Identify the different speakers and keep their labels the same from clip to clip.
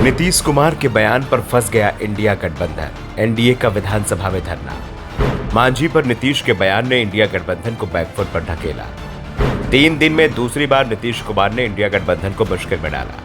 Speaker 1: नीतीश कुमार के बयान पर फंस गया इंडिया गठबंधन। एनडीए का विधानसभा में धरना। मांझी पर नीतीश के बयान ने इंडिया गठबंधन को बैकफुट पर ढकेला। 3 दिन में दूसरी बार नीतीश कुमार ने इंडिया गठबंधन को मुश्किल में डाला।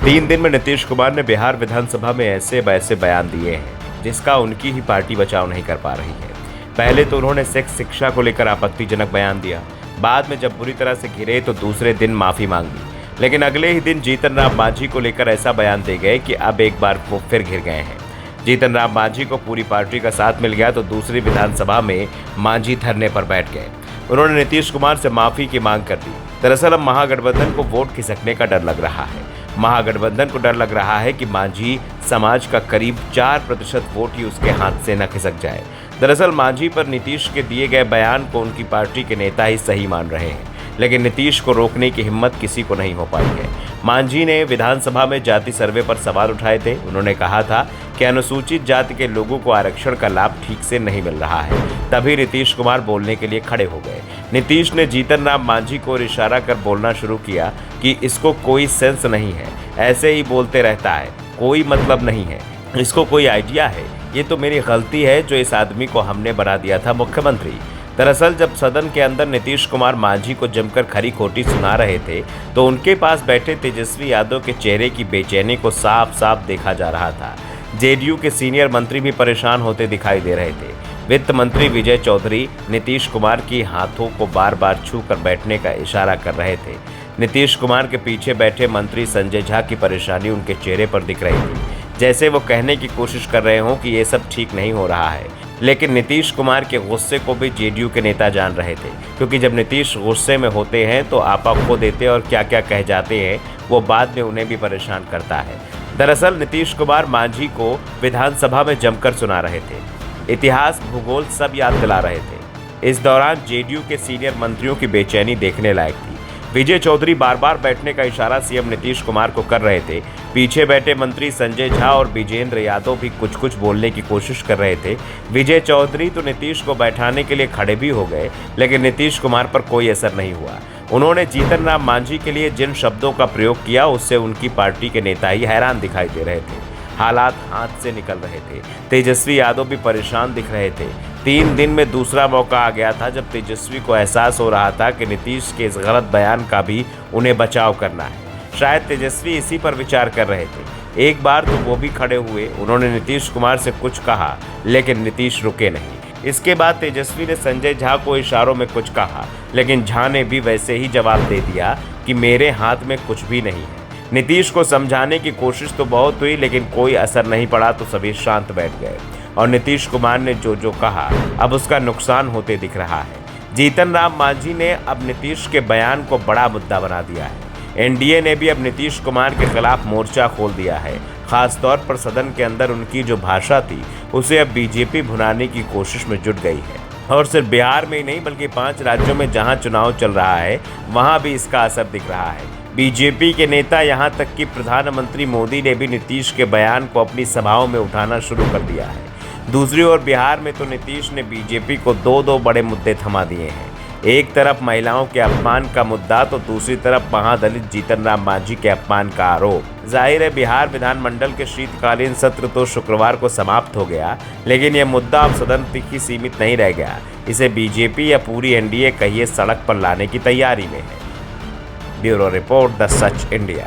Speaker 1: 3 दिन में नीतीश कुमार ने बिहार विधानसभा में ऐसे वैसे बयान दिए हैं जिसका उनकी ही पार्टी बचाव नहीं कर पा रही है। पहले तो उन्होंने सेक्स शिक्षा को लेकर आपत्तिजनक बयान दिया, बाद में जब बुरी तरह से घिरे तो दूसरे दिन माफी मांग ली, लेकिन अगले ही दिन जीतन राम मांझी को लेकर ऐसा बयान दे गए कि अब एक बार वो फिर घिर गए हैं। जीतन राम मांझी को पूरी पार्टी का साथ मिल गया तो दूसरी विधानसभा में मांझी धरने पर बैठ गए। उन्होंने नीतीश कुमार से माफी की मांग कर दी। दरअसल अब महागठबंधन को वोट खिसकने का डर लग रहा है। महागठबंधन को डर लग रहा है कि मांझी समाज का करीब 4% वोट ही उसके हाथ से न खिसक जाए। दरअसल मांझी पर नीतीश के दिए गए बयान को उनकी पार्टी के नेता ही सही मान रहे हैं, लेकिन नीतीश को रोकने की हिम्मत किसी को नहीं हो पाई है। मांझी ने विधानसभा में जाति सर्वे पर सवाल उठाए थे। उन्होंने कहा था कि अनुसूचित जाति के लोगों को आरक्षण का लाभ ठीक से नहीं मिल रहा है। तभी नीतीश कुमार बोलने के लिए खड़े हो गए। नीतीश ने जीतन राम मांझी को इशारा कर बोलना शुरू किया कि इसको कोई सेंस नहीं है, ऐसे ही बोलते रहता है, कोई मतलब नहीं है, इसको कोई आइडिया है, ये तो मेरी गलती है जो इस आदमी को हमने बना दिया था मुख्यमंत्री। दरअसल जब सदन के अंदर नीतीश कुमार मांझी को जमकर खरी खोटी सुना रहे थे तो उनके पास बैठे तेजस्वी यादव के चेहरे की बेचैनी को साफ साफ देखा जा रहा था। जेडीयू के सीनियर मंत्री भी परेशान होते दिखाई दे रहे थे। वित्त मंत्री विजय चौधरी नीतीश कुमार की हाथों को बार बार छू कर बैठने का इशारा कर रहे थे। नीतीश कुमार के पीछे बैठे मंत्री संजय झा की परेशानी उनके चेहरे पर दिख रही थी, जैसे वो कहने की कोशिश कर रहे हों कि ये सब ठीक नहीं हो रहा है। लेकिन नीतीश कुमार के गुस्से को भी जेडीयू के नेता जान रहे थे, क्योंकि जब नीतीश गुस्से में होते हैं तो आपा खो देते और क्या क्या कह जाते हैं वो बाद में उन्हें भी परेशान करता है। दरअसल नीतीश कुमार मांझी को विधानसभा में जमकर सुना रहे थे, इतिहास भूगोल सब याद दिला रहे थे। इस दौरान जेडीयू के सीनियर मंत्रियों की बेचैनी देखने लायक थी। विजय चौधरी बार बार बैठने का इशारा सीएम नीतीश कुमार को कर रहे थे। पीछे बैठे मंत्री संजय झा और विजेंद्र यादव भी कुछ कुछ बोलने की कोशिश कर रहे थे। विजय चौधरी तो नीतीश को बैठाने के लिए खड़े भी हो गए, लेकिन नीतीश कुमार पर कोई असर नहीं हुआ। उन्होंने जीतन राम मांझी के लिए जिन शब्दों का प्रयोग किया उससे उनकी पार्टी के नेता ही हैरान दिखाई दे रहे थे। हालात हाथ से निकल रहे थे। तेजस्वी यादव भी परेशान दिख रहे थे। 3 दिन में दूसरा मौका आ गया था जब तेजस्वी को एहसास हो रहा था कि नीतीश के इस गलत बयान का भी उन्हें बचाव करना है। शायद तेजस्वी इसी पर विचार कर रहे थे। एक बार तो वो भी खड़े हुए, उन्होंने नीतीश कुमार से कुछ कहा, लेकिन नीतीश रुके नहीं। इसके बाद तेजस्वी ने संजय झा को इशारों में कुछ कहा, लेकिन झा ने भी वैसे ही जवाब दे दिया कि मेरे हाथ में कुछ भी नहीं है। नीतीश को समझाने की कोशिश तो बहुत हुई, लेकिन कोई असर नहीं पड़ा तो सभी शांत बैठ गए और नीतीश कुमार ने जो कहा अब उसका नुकसान होते दिख रहा है। जीतन राम मांझी ने अब नीतीश के बयान को बड़ा मुद्दा बना दिया है। एनडीए ने भी अब नीतीश कुमार के खिलाफ मोर्चा खोल दिया है। खासतौर पर सदन के अंदर उनकी जो भाषा थी उसे अब बीजेपी भुनाने की कोशिश में जुट गई है। और सिर्फ बिहार में ही नहीं बल्कि 5 राज्यों में जहां चुनाव चल रहा है वहां भी इसका असर दिख रहा है। बीजेपी के नेता यहां तक कि प्रधानमंत्री मोदी ने भी नीतीश के बयान को अपनी सभाओं में उठाना शुरू कर दिया है। दूसरी ओर बिहार में तो नीतीश ने बीजेपी को 2 बड़े मुद्दे थमा दिए हैं। एक तरफ महिलाओं के अपमान का मुद्दा तो दूसरी तरफ महादलित जीतन राम मांझी के अपमान का आरोप। जाहिर है बिहार विधानमंडल के शीतकालीन सत्र तो शुक्रवार को समाप्त हो गया, लेकिन यह मुद्दा अब सदन तक ही सीमित नहीं रह गया। इसे बीजेपी या पूरी एनडीए कहिए सड़क पर लाने की तैयारी में है। Bureau report, the such India.